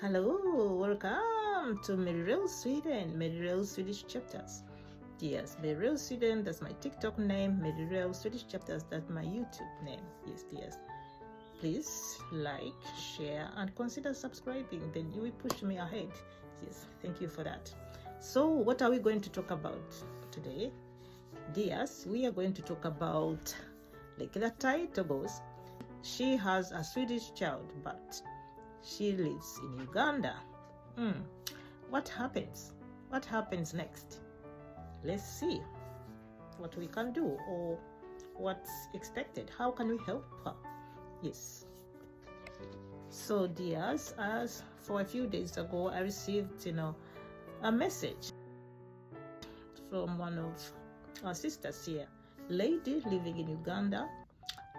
Hello, welcome to Merry Sweden, Merry Swedish Chapters. Yes, Merry Sweden, that's my TikTok name. Merry Swedish Chapters, that's my YouTube name. Yes. Please like, share, and consider subscribing. Then you will push me ahead. Yes, thank you for that. So, what are we going to talk about today? Dears, we are going to talk about, like the title goes, she has a Swedish child, but she lives in Uganda. What happens? What happens next? Let's see what we can do or what's expected. How can we help her? Yes. So, dears, as for a few days ago, I received, a message from one of our sisters here, lady living in Uganda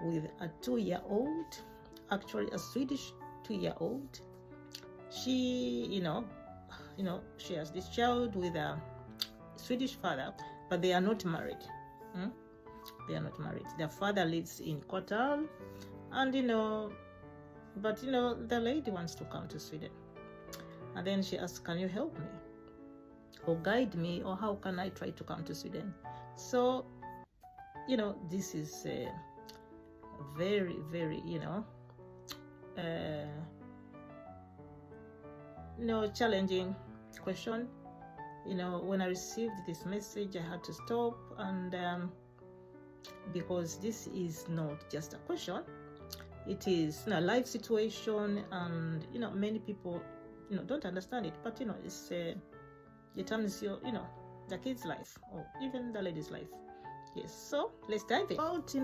with a 2-year-old, actually a Swedish 2-year-old. She, she has this child with a Swedish father, but they are not married. They are not married. Their father lives in Qatar, and the lady wants to come to Sweden. And then she asked, "Can you help me or guide me, or how can I try to come to Sweden?" So, this is a very, very, challenging question. When I received this message, I had to stop, and because this is not just a question, it is a life situation, and many people don't understand it, but it's it turns your the kid's life or even the lady's life. Yes, so let's dive in about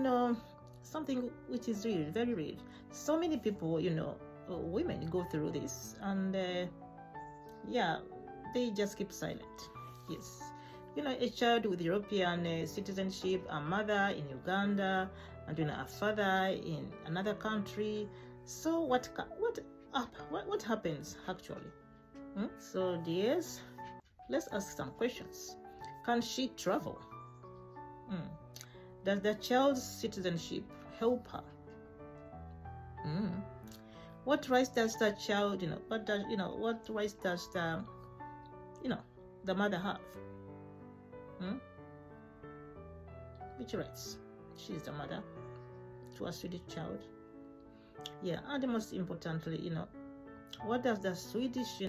something which is real, very real. So many people, women go through this, and they just keep silent. Yes, a child with European citizenship, a mother in Uganda, and a father in another country. So what happens actually? So dears, let's ask some questions. Can she travel? Does the child's citizenship help her? What rights does the child, what rights does the mother have? Which rights? She's the mother to a Swedish child. Yeah, and most importantly, what does the Swedish,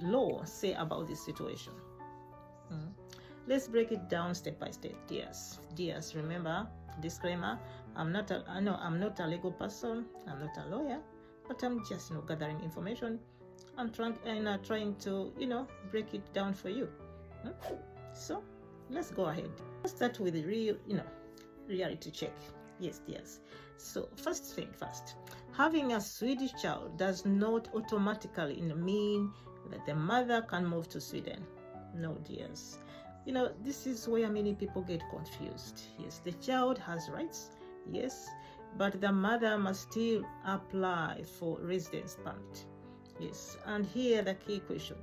law say about this situation? Let's break it down step by step, dears. Remember, disclaimer: I'm not a legal person. I'm not a lawyer, but I'm just gathering information. I'm trying to break it down for you. So let's go ahead. Let's start with the real reality check. Yes, dears. So first thing first, having a Swedish child does not automatically mean that the mother can move to Sweden. No, dears. This is where many people get confused. Yes, the child has rights, yes, but the mother must still apply for residence permit. Yes, and here the key question,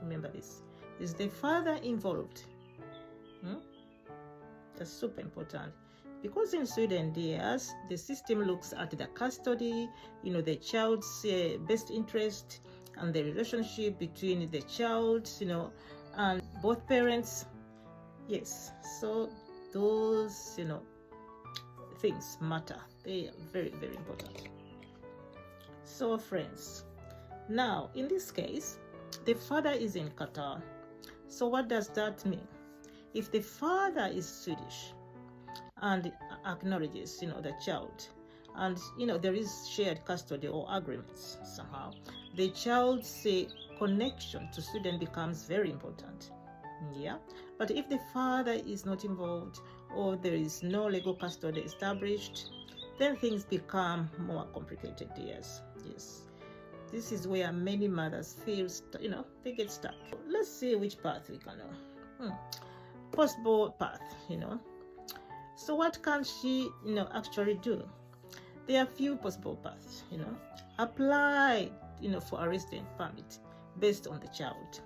remember this, is the father involved? That's super important, because in Sweden, dears, the system looks at the custody, the child's best interest, and the relationship between the child, and both parents. Yes, so those things matter. They are very, very important. So friends, now in this case, the father is in Qatar. So what does that mean? If the father is Swedish and acknowledges the child, and there is shared custody or agreements somehow, the child's connection to Sweden becomes very important. But if the father is not involved, or there is no legal custody established, then things become more complicated, dears. Yes, this is where many mothers feel they get stuck. Let's see which path we can possible path. So what can she actually do? There are few possible paths. Apply for a residence permit based on the child.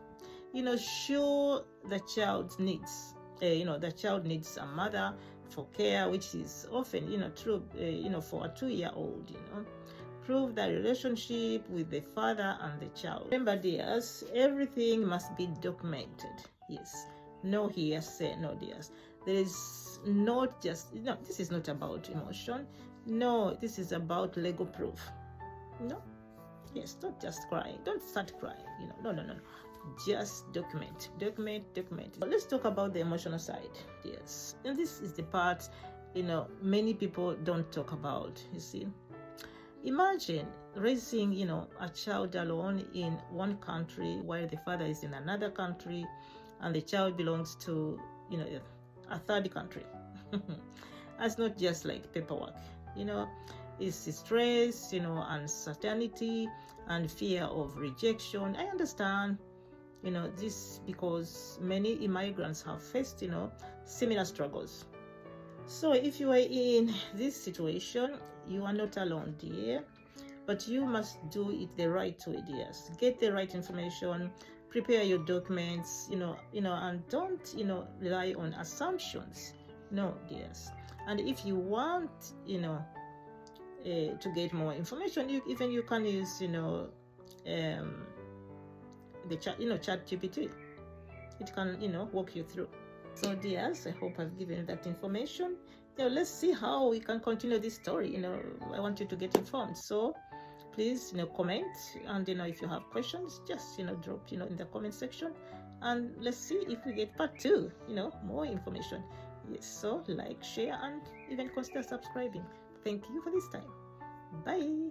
Sure, the child needs the child needs a mother for care, which is often true for a 2-year-old. prove the relationship with the father and the child. Remember, dears, everything must be documented. Yes, no hearsay, no, dears. There is not just, no, this is not about emotion. No, this is about legal proof. No, yes, don't just cry. Don't start crying. No. Just document. So let's talk about the emotional side. Yes, and this is the part many people don't talk about. You see, imagine raising a child alone in one country while the father is in another country, and the child belongs to a third country. That's not just like paperwork. It's stress, uncertainty and fear of rejection. I understand this because many immigrants have faced similar struggles. So if you are in this situation, you are not alone, dear, but you must do it the right way, dears. Get the right information, prepare your documents, and don't rely on assumptions. No, dears. And if you want to get more information, you can use the chat GPT. It can walk you through. So dears, I hope I've given that information. Let's see how we can continue this story. I want you to get informed, so please comment, and if you have questions, just drop in the comment section, and let's see if we get part 2, more information. Yes, so like, share, and even consider subscribing. Thank you for this time. Bye.